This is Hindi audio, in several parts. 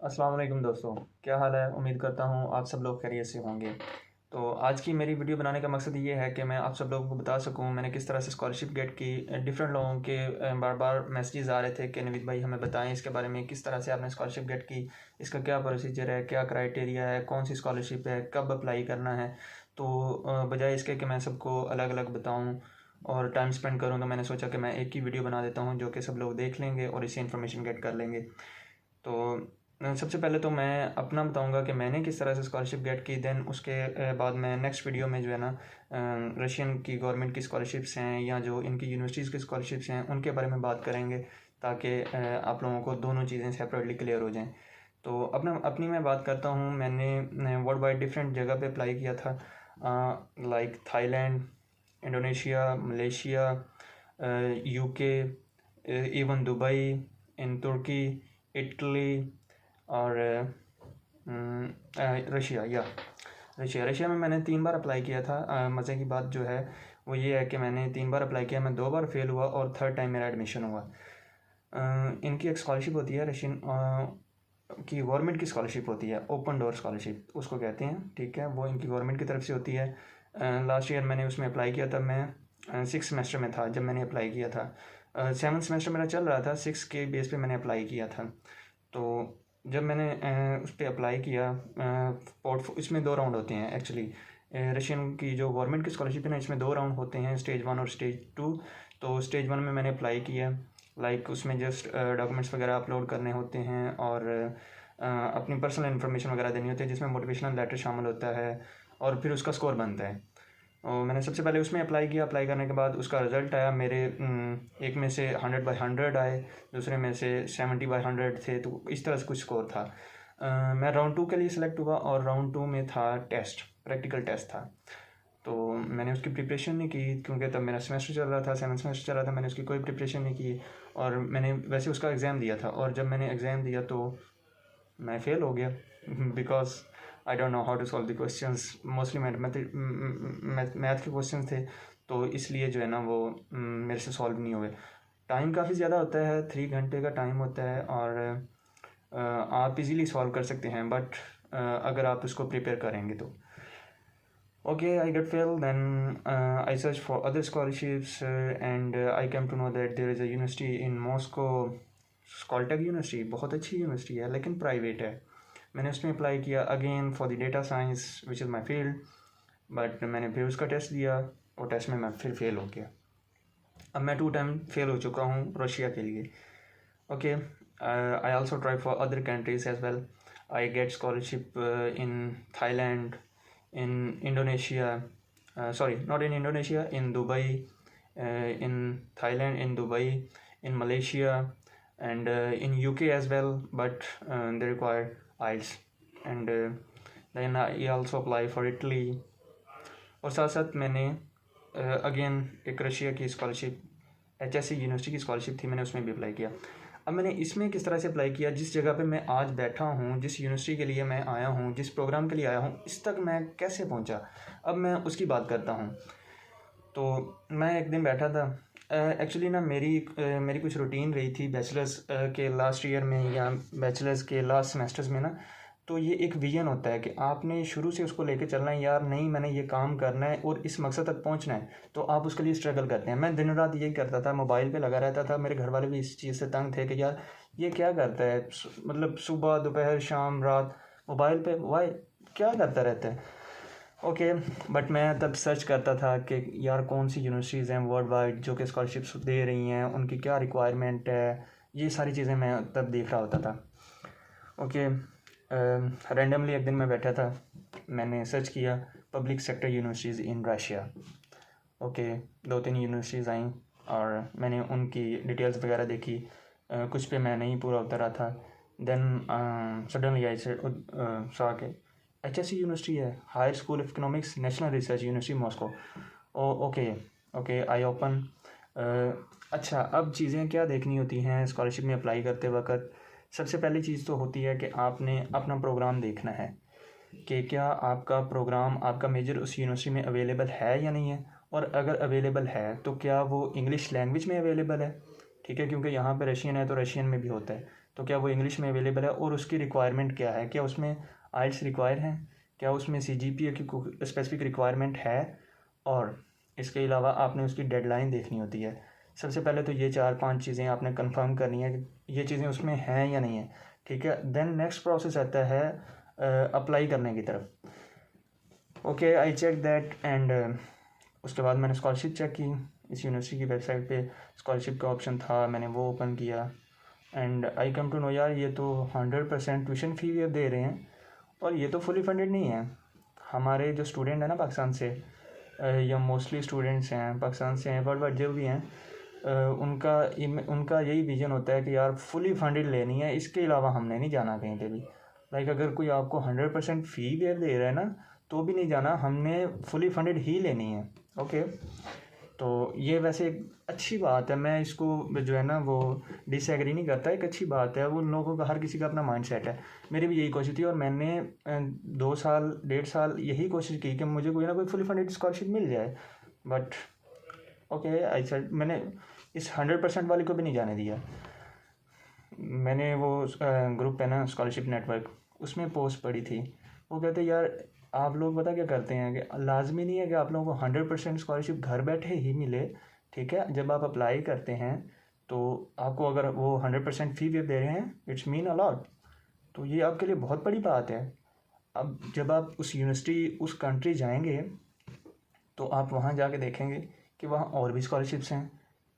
अस्सलाम वालेकुम दोस्तों, क्या हाल है? उम्मीद करता हूँ आप सब लोग खैरियत से होंगे। तो आज की मेरी वीडियो बनाने का मकसद ये है कि मैं आप सब लोगों को बता सकूँ मैंने किस तरह से स्कॉलरशिप गेट की। डिफरेंट लोगों के बार बार मैसेजेस आ रहे थे कि नवीद भाई हमें बताएं इसके बारे में, किस तरह से आपने स्कॉलरशिप गेट की, इसका क्या प्रोसीजर है, क्या क्राइटेरिया है, कौन सी स्कॉलरशिप है, कब अप्लाई करना है। तो बजाय इसके कि मैं सबको अलग अलग बताऊँ और टाइम स्पेंड करूँ, तो मैंने सोचा कि मैं एक ही वीडियो बना देता हूँ जो कि सब लोग देख लेंगे और इससे इन्फॉर्मेशन गेट कर लेंगे। तो सबसे पहले तो मैं अपना बताऊंगा कि मैंने किस तरह से स्कॉलरशिप गेट की। देन उसके बाद मैं नेक्स्ट वीडियो में जो है ना रशियन की गवर्नमेंट की स्कॉलरशिप्स हैं या जो इनकी यूनिवर्सिटीज़ की स्कॉलरशिप्स हैं उनके बारे में बात करेंगे, ताकि आप लोगों को दोनों चीज़ें सेपरेटली क्लियर हो जाएं। तो अपनी मैं बात करता हूँ। मैंने वर्ल्ड वाइड डिफरेंट जगह पे अप्लाई किया था, like Thailand, Indonesia, Malaysia, UK, even Dubai, in तुर्की, इटली और रशिया। रशिया में मैंने 3 बार अप्लाई किया था। मज़े की बात जो है वो ये है कि मैंने 3 बार अप्लाई किया, मैं 2 बार फेल हुआ और थर्ड टाइम मेरा एडमिशन हुआ। इनकी एक स्कॉलरशिप होती है रशियन की गवर्नमेंट की स्कॉलरशिप होती है, ओपन डोर स्कॉलरशिप उसको कहते हैं, ठीक है। वो इनकी गवर्नमेंट की तरफ से होती है। लास्ट ईयर मैंने उसमें अप्लाई किया था। मैं 6 सेमेस्टर में था जब मैंने अप्लाई किया था। 7 सेमेस्टर मेरा चल रहा था, 6 के बेस पे मैंने अप्लाई किया था। तो जब मैंने उस पर अप्लाई किया, इसमें 2 राउंड होते हैं एक्चुअली। रशियन की जो गवर्नमेंट की स्कॉलरशिप है ना, इसमें 2 राउंड होते हैं, स्टेज 1 और स्टेज 2। तो स्टेज 1 में मैंने अप्लाई किया, लाइक उसमें जस्ट डॉक्यूमेंट्स वगैरह अपलोड करने होते हैं और अपनी पर्सनल इन्फॉर्मेशन वगैरह देनी होती है, जिसमें मोटिवेशनल लेटर शामिल होता है और फिर उसका स्कोर बनता है। और मैंने सबसे पहले उसमें अप्लाई किया। अप्लाई करने के बाद उसका रिज़ल्ट आया मेरे, एक में से 100/100 आए, दूसरे में से 70/100 थे। तो इस तरह से कुछ स्कोर था। मैं राउंड 2 के लिए सिलेक्ट हुआ और राउंड 2 में था टेस्ट, प्रैक्टिकल टेस्ट था। तो मैंने उसकी प्रिपरेशन नहीं की, क्योंकि तब मेरा सेमेस्टर चल रहा था, 7 सेमेस्टर चल रहा था। मैंने उसकी कोई प्रिपरेशन नहीं की और मैंने वैसे उसका एग्ज़ाम दिया था। और जब मैंने एग्ज़ाम दिया तो मैं फ़ेल हो गया, because I don't know how to solve the questions. Mostly math के क्वेश्चन थे, तो इसलिए जो है ना वो मेरे से सॉल्व नहीं हुए। टाइम काफ़ी ज़्यादा होता है, 3 घंटे का टाइम होता है और आप इजीली सॉल्व कर सकते हैं, बट अगर आप उसको प्रिपेयर करेंगे तो। Okay, I got failed. Then I searched for other scholarships, and I came to know that there is a university in Moscow, Skoltech University। बहुत अच्छी यूनिवर्सिटी है लेकिन प्राइवेट है। मैंने उसमें अप्लाई किया again for the data science which is my field, but मैंने फिर उसका टेस्ट दिया और टेस्ट में मैं फिर फेल हो गया। अब मैं 2 टाइम फेल हो चुका हूँ रशिया के लिए। Okay, I also try for other countries as well. I get scholarship in Thailand, in Indonesia, sorry, not in Indonesia, in Dubai, in Thailand, in Dubai, in Malaysia, and in UK as well, but they require IELTS. And then I also apply for Italy। और साथ साथ मैंने अगेन एक रशिया की स्कॉलरशिप, HSC यूनिवर्सिटी की स्कॉलरशिप थी, मैंने उसमें भी अप्लाई किया। अब मैंने इसमें किस तरह से अप्लाई किया, जिस जगह पे मैं आज बैठा हूँ, जिस यूनिवर्सिटी के लिए मैं आया हूँ, जिस प्रोग्राम के लिए आया हूँ, इस तक मैं कैसे पहुँचा, अब मैं उसकी बात करता हूँ। तो मैं एक दिन बैठा था, एक्चुअली ना मेरी कुछ रूटीन रही थी बैचलर्स के लास्ट ईयर में या बैचलर्स के लास्ट सेमेस्टर्स में ना। तो ये एक विजन होता है कि आपने शुरू से उसको लेके चलना है, यार नहीं मैंने ये काम करना है और इस मकसद तक पहुंचना है, तो आप उसके लिए स्ट्रगल करते हैं। मैं दिन रात यही करता था, मोबाइल पे लगा रहता था। मेरे घर वाले भी इस चीज़ से तंग थे कि यार ये क्या करता है, मतलब सुबह दोपहर शाम रात मोबाइल पे वाई क्या करता रहता है। ओके, बट मैं तब सर्च करता था कि यार कौन सी यूनिवर्सिटीज़ हैं वर्ल्ड वाइड जो कि स्कॉलरशिप्स दे रही हैं, उनकी क्या रिक्वायरमेंट है, ये सारी चीज़ें मैं तब देख रहा होता था। ओके, रैंडमली एक दिन मैं बैठा था, मैंने सर्च किया public sector universities in Russia. Okay, 2-3 universities आई और मैंने उनकी डिटेल्स वगैरह देखी। कुछ पे मैं नहीं पूरा उतरा था। देन सडनली आई सॉ के HSC यूनिवर्सिटी है, higher school of economics, national research university Moscow. Okay okay, I open. अच्छा, अब चीज़ें क्या देखनी होती हैं स्कॉलरशिप में अप्लाई करते वक्त। सबसे पहली चीज़ तो होती है कि आपने अपना प्रोग्राम देखना है कि क्या आपका प्रोग्राम, आपका मेजर उस यूनिवर्सिटी में अवेलेबल है या नहीं है, और अगर अवेलेबल है तो क्या वो इंग्लिश लैंग्वेज में अवेलेबल है, ठीक है, क्योंकि यहाँ पे रशियन है तो रशियन में भी होता है। तो क्या वो इंग्लिश में अवेलेबल है और उसकी रिक्वायरमेंट क्या है, क्या उसमें आइल्स रिक्वायर है, क्या उसमें CGPA की स्पेसिफिक रिक्वायरमेंट है, और इसके अलावा आपने उसकी डेडलाइन देखनी होती है। सबसे पहले तो ये 4-5 चीज़ें आपने कंफर्म करनी है कि ये चीज़ें उसमें हैं या नहीं है, ठीक है। देन नेक्स्ट प्रोसेस आता है अप्लाई करने की तरफ। Okay, I check that and उसके बाद मैंने स्कॉलरशिप चेक की। इस यूनिवर्सिटी की वेबसाइट पे स्कॉलरशिप का ऑप्शन था, मैंने वो ओपन किया and I come to know यार ये तो 100% ट्यूशन फ़ी भी अब दे रहे हैं, और ये तो फुली फंडेड नहीं है। हमारे जो स्टूडेंट हैं ना पाकिस्तान से, या मोस्टली स्टूडेंट्स हैं पाकिस्तान से हैं, वर्ल्ड वाइड जो भी हैं, उनका यही विज़न होता है कि यार फुली फंडेड लेनी है, इसके अलावा हमने नहीं जाना कहीं पे भी। लाइक अगर कोई आपको 100% फ़ी वेव दे रहा है ना, तो भी नहीं जाना, हमने फुली फंडेड ही लेनी है। ओके, तो ये वैसे एक अच्छी बात है, मैं इसको जो है ना वो डिसएग्री नहीं करता, एक अच्छी बात है। वो उन लोगों का, हर किसी का अपना माइंडसेट है। मेरी भी यही कोशिश थी और मैंने 2 साल 1.5 साल यही कोशिश की कि मुझे कोई ना कोई फुली फंडेड स्कॉलरशिप मिल जाए। बट ओके, आई सेड मैंने इस 100% वाले को भी नहीं जाने दिया। मैंने वो ग्रुप है ना स्कॉलरशिप नेटवर्क, उसमें पोस्ट पड़ी थी। वो कहते यार आप लोग पता क्या करते हैं कि लाजमी नहीं है कि आप लोगों को 100% स्कॉलरशिप घर बैठे ही मिले, ठीक है। जब आप अप्लाई करते हैं तो आपको अगर वो 100% फ़ी वेव दे रहे हैं, इट्स मीन अलॉट, तो ये आपके लिए बहुत बड़ी बात है। अब जब आप उस यूनिवर्सिटी, उस कंट्री जाएंगे तो आप वहाँ जाके देखेंगे कि वहाँ और भी स्कॉलरशिप्स हैं,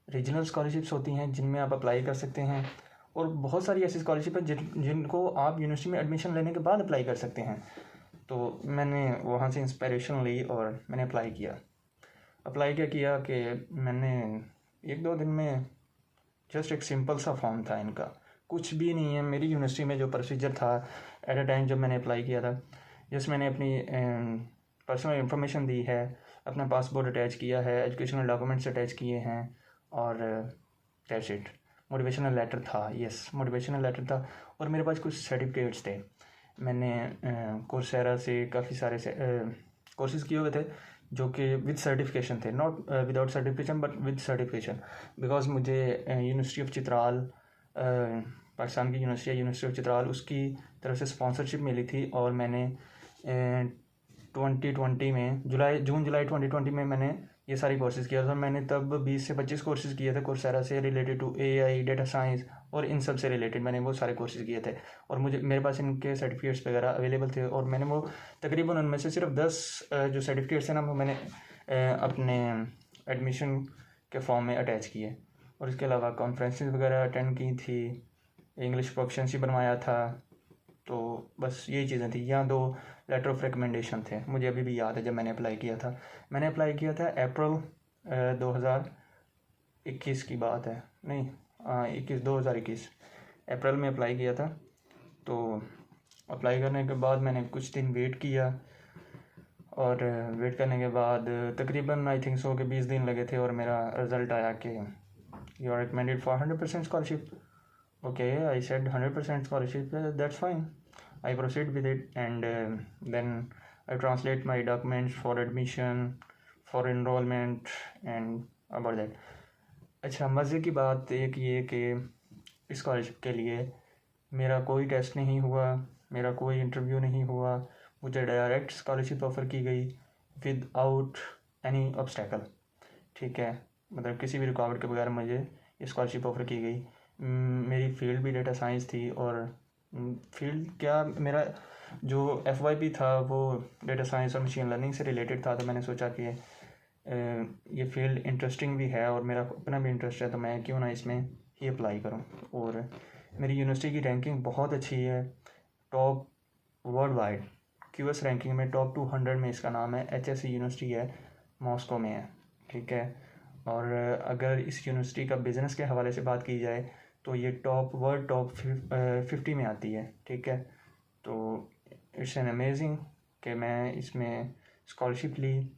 रीजनल स्कॉलरशिप्स होती हैं जिनमें आप अप्लाई कर सकते हैं, और बहुत सारी ऐसी स्कॉलरशिप है जिनको आप यूनिवर्सिटी में एडमिशन लेने के बाद अप्लाई कर सकते हैं। तो मैंने वहाँ से इंस्पिरेशन ली और मैंने अप्लाई क्या किया कि मैंने 1-2 दिन में, जस्ट एक सिंपल सा फॉर्म था इनका, कुछ भी नहीं है। मेरी यूनिवर्सिटी में जो प्रोसीजर था एट अ टाइम जब मैंने अप्लाई किया था, जस्ट मैंने अपनी पर्सनल इन्फॉर्मेशन दी है, अपना पासपोर्ट अटैच किया है, एजुकेशनल डॉक्यूमेंट्स अटैच किए हैं, और दैट्स इट। मोटिवेशनल लेटर था, यस मोटिवेशनल लेटर था, और मेरे पास कुछ सर्टिफिकेट्स थे। मैंने कोर्सेरा से काफ़ी सारे कोर्सेज़ किए हुए थे जो कि विद सर्टिफिकेशन थे, not without certification but with certification, because मुझे यूनिवर्सिटी ऑफ चित्राल, पाकिस्तान की यूनिवर्सिटी ऑफ चित्राल, उसकी तरफ से स्पॉन्सरशिप मिली थी। और मैंने 2020 में जून जुलाई 2020 में मैंने ये सारी कोर्सेज़ किया था। मैंने तब 20 से 25 कोर्सेज़ किए थे कोर्सेरा से, related to AI, data science, और इन सब से रिलेटेड मैंने वो सारे कोर्सेज़ किए थे, और मेरे पास इनके सर्टिफिकेट्स वगैरह अवेलेबल थे। और मैंने वो तकरीबन उनमें से सिर्फ 10 जो सर्टिफिकेट्स हैं ना, वो मैंने अपने एडमिशन के फॉर्म में अटैच किए। और इसके अलावा कॉन्फ्रेंसेस वगैरह अटेंड की थी, इंग्लिश प्रोफिशिएंसी बनवाया था। तो बस यही चीज़ें थी। यहाँ 2 लेटर ऑफ रिकमेंडेशन थे, मुझे अभी भी याद है जब मैंने अप्लाई किया था। मैंने अप्लाई किया था अप्रैल 2021 की बात है, नहीं 2021 अप्रैल में अप्लाई किया था। तो अप्लाई करने के बाद मैंने कुछ दिन वेट किया, और वेट करने के बाद तकरीबन आई थिंक सो के 20 दिन लगे थे, और मेरा रिज़ल्ट आया कि you are recommended for 100% scholarship. Okay, I said 100% scholarship, that's fine. I proceed with it, and then I translate my documents for admission, for enrollment, and about that. अच्छा, मज़े की बात एक ये कि स्कॉलरशिप के लिए मेरा कोई टेस्ट नहीं हुआ, मेरा कोई इंटरव्यू नहीं हुआ, मुझे डायरेक्ट स्कॉलरशिप ऑफ़र की गई विदाउट एनी ऑब्स्टेकल, ठीक है। मतलब किसी भी रुकावट के बगैर मुझे ये स्कॉलरशिप ऑफ़र की गई। मेरी फील्ड भी डेटा साइंस थी, और फील्ड क्या, मेरा जो FYP था वो डेटा साइंस और मशीन लर्निंग से रिलेटेड था। तो मैंने सोचा कि ये फील्ड इंटरेस्टिंग भी है और मेरा अपना भी इंटरेस्ट है, तो मैं क्यों ना इसमें ही अप्लाई करूं। और मेरी यूनिवर्सिटी की रैंकिंग बहुत अच्छी है, top world wide QS ranking में टॉप 200 में इसका नाम है। HSC यूनिवर्सिटी है, मॉस्को में है, ठीक है। और अगर इस यूनिवर्सिटी का बिज़नेस के हवाले से बात की जाए तो ये वर्ल्ड टॉप 50 में आती है, ठीक है। तो इट्स एन अमेजिंग कि मैं इसमें स्कॉलरशिप ली।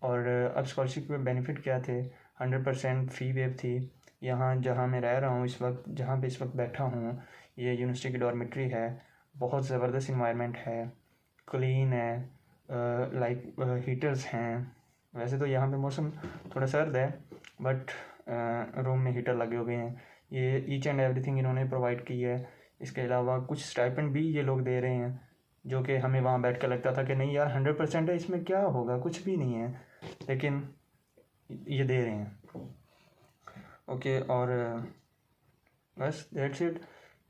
और अब स्कॉलरशिप में बेनिफिट क्या थे, 100% फ़ी वेव थी। यहाँ जहाँ मैं रह रहा हूँ इस वक्त, जहाँ पे इस वक्त बैठा हूँ, ये यूनिवर्सिटी की डॉर्मेट्री है, बहुत ज़बरदस्त इन्वायरमेंट है, क्लीन है, लाइक हीटर्स हैं। वैसे तो यहाँ पे मौसम थोड़ा सर्द है, बट रूम में हीटर लगे हुए हैं। ये ईच एंड एवरीथिंग इन्होंने प्रोवाइड की है। इसके अलावा कुछ स्टाइपेंड भी ये लोग दे रहे हैं, जो कि हमें वहाँ बैठ कर लगता था कि नहीं यार 100% है, इसमें क्या होगा, कुछ भी नहीं है, लेकिन ये दे रहे हैं। ओके, और बस दैट्स इट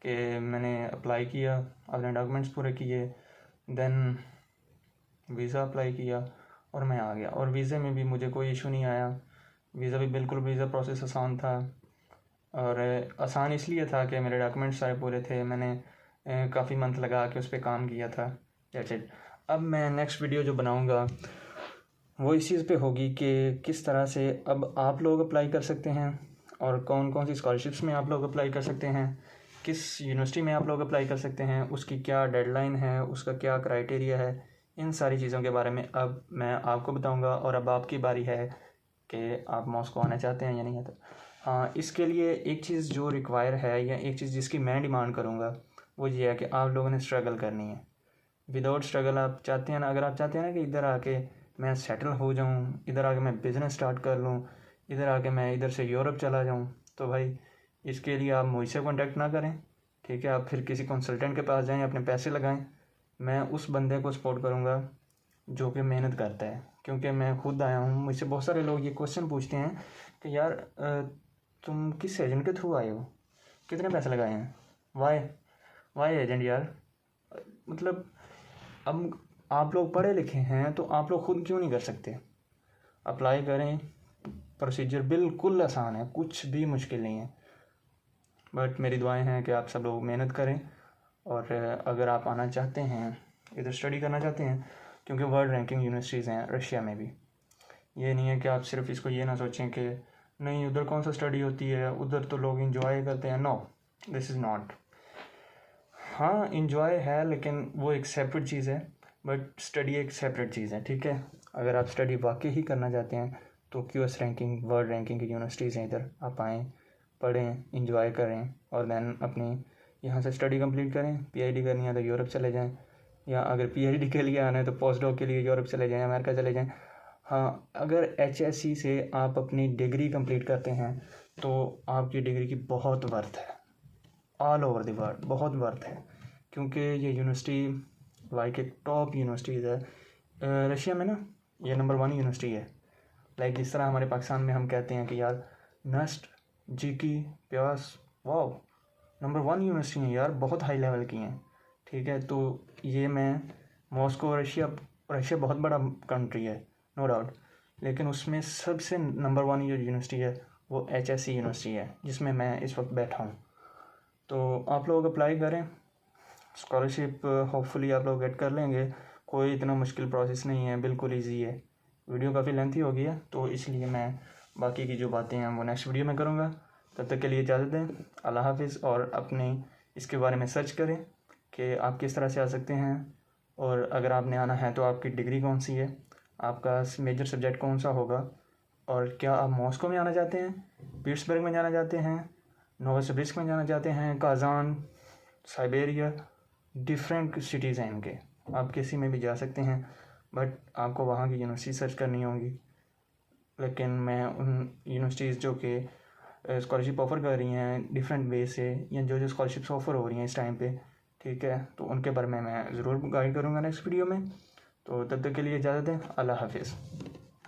कि मैंने अप्लाई किया, अपने डॉक्यूमेंट्स पूरे किए, देन वीज़ा अप्लाई किया और मैं आ गया। और वीज़े में भी मुझे कोई इशू नहीं आया, वीज़ा भी बिल्कुल, वीज़ा प्रोसेस आसान था। और आसान इसलिए था कि मेरे डॉक्यूमेंट्स सारे पूरे थे, मैंने काफ़ी मंथ लगा के उस पर काम किया था। That's it. अब मैं नेक्स्ट वीडियो जो बनाऊंगा वो इस चीज़ पे होगी कि किस तरह से अब आप लोग अप्लाई कर सकते हैं और कौन कौन सी स्कॉलरशिप्स में आप लोग अप्लाई कर सकते हैं, किस यूनिवर्सिटी में आप लोग अप्लाई कर सकते हैं, उसकी क्या डेडलाइन है, उसका क्या क्राइटेरिया है, इन सारी चीज़ों के बारे में अब मैं आपको बताऊंगा। और अब आपकी बारी है कि आप मॉस्को आना चाहते हैं या नहीं आते। हाँ, इसके लिए एक चीज़ जो रिक्वायर है या एक चीज़ जिसकी मैं डिमांड करूँगा वो ये है कि आप लोगों ने स्ट्रगल करनी है। विदाउट स्ट्रगल आप चाहते हैं ना, अगर आप चाहते हैं ना कि इधर आके मैं सेटल हो जाऊँ, इधर आके मैं बिज़नेस स्टार्ट कर लूँ, इधर आके मैं इधर से यूरोप चला जाऊँ, तो भाई इसके लिए आप मुझसे कॉन्टैक्ट ना करें, ठीक है। आप फिर किसी कंसल्टेंट के पास जाएं, अपने पैसे लगाएं। मैं उस बंदे को सपोर्ट करूँगा जो कि मेहनत करता है, क्योंकि मैं खुद आया हूँ। मुझसे बहुत सारे लोग ये क्वेश्चन पूछते हैं कि यार तुम किस एजेंट के थ्रू आए हो, कितने पैसे लगाए हैं, वाई एजेंट यार। मतलब अब आप लोग पढ़े लिखे हैं तो आप लोग खुद क्यों नहीं कर सकते? अप्लाई करें, प्रोसीजर बिल्कुल आसान है, कुछ भी मुश्किल नहीं है। बट मेरी दुआएं हैं कि आप सब लोग मेहनत करें, और अगर आप आना चाहते हैं, इधर स्टडी करना चाहते हैं, क्योंकि वर्ल्ड रैंकिंग यूनिवर्सिटीज़ हैं रशिया में भी। ये नहीं है कि आप सिर्फ इसको ये ना सोचें कि नहीं उधर कौन सा स्टडी होती है, उधर तो लोग इंजॉय करते हैं। No, this is not. हाँ, इंजॉय है, लेकिन वो एक सेपरेट चीज़ है, बट स्टडी एक सेपरेट चीज़ है, ठीक है। अगर आप स्टडी वाकई ही करना चाहते हैं तो QS रैंकिंग, वर्ल्ड रैंकिंग की यूनिवर्सिटीज़ हैं, इधर आप आएँ, पढ़ें, इंजॉय करें, और दैन अपनी यहाँ से स्टडी कंप्लीट करें। PhD करनी है तो यूरोप चले जाएं, या अगर PhD के लिए आना है तो पोस्ट डॉक के लिए यूरोप चले जाएं, अमेरिका चले जाएं। हाँ, अगर HSC से आप अपनी डिग्री कंप्लीट करते हैं तो आपकी डिग्री की बहुत वर्थ है, ऑल ओवर द वर्ल्ड बहुत वर्थ है, क्योंकि ये यूनिवर्सिटी लाइक एक टॉप यूनिवर्सिटीज़ है रशिया में ना। ये नंबर 1 यूनिवर्सिटी है। लाइक जिस तरह हमारे पाकिस्तान में हम कहते हैं कि यार नस्ट, GK, प्यास, वाओ, नंबर 1 यूनिवर्सिटी है यार, बहुत हाई लेवल की हैं, ठीक है। तो ये मैं मॉस्को, रशिया बहुत बड़ा कंट्री है, नो डाउट, लेकिन उसमें सबसे नंबर 1 जो यूनिवर्सिटी है वो HSC यूनिवर्सिटी है, जिसमें मैं इस वक्त बैठा हूँ। तो आप लोग अप्लाई करें, स्कॉलरशिप होपफुली आप लोग गेट कर लेंगे। कोई इतना मुश्किल प्रोसेस नहीं है, बिल्कुल इजी है। वीडियो काफ़ी लेंथी हो गई है, तो इसलिए मैं बाकी की जो बातें हैं वो नेक्स्ट वीडियो में करूँगा। तब तक के लिए इजाज़त दें, अल्लाह हाफिज़। और अपने इसके बारे में सर्च करें कि आप किस तरह से आ सकते हैं, और अगर आपने आना है तो आपकी डिग्री कौन सी है, आपका मेजर सब्जेक्ट कौन सा होगा, और क्या आप मॉस्को में आना चाहते हैं, पीट्सबर्ग में जाना चाहते हैं, नोवसिबिर्स्क में जाना चाहते हैं, काजान, साइबेरिया, डिफरेंट सिटीज़ हैं इनके, आप किसी में भी जा सकते हैं, बट आपको वहाँ की यूनिवर्सिटी सर्च करनी होगी। लेकिन मैं उन यूनिवर्सिटीज़ जो कि स्कॉलरशिप ऑफ़र कर रही हैं डिफरेंट वे से, या जो स्कॉलरशिप्स ऑफ़र हो रही हैं इस टाइम पे, ठीक है, तो उनके बारे में मैं ज़रूर गाइड करूँगा नेक्स्ट वीडियो में। तो तब तक के लिए इजाज़त दें, अल्लाह हाफिज़।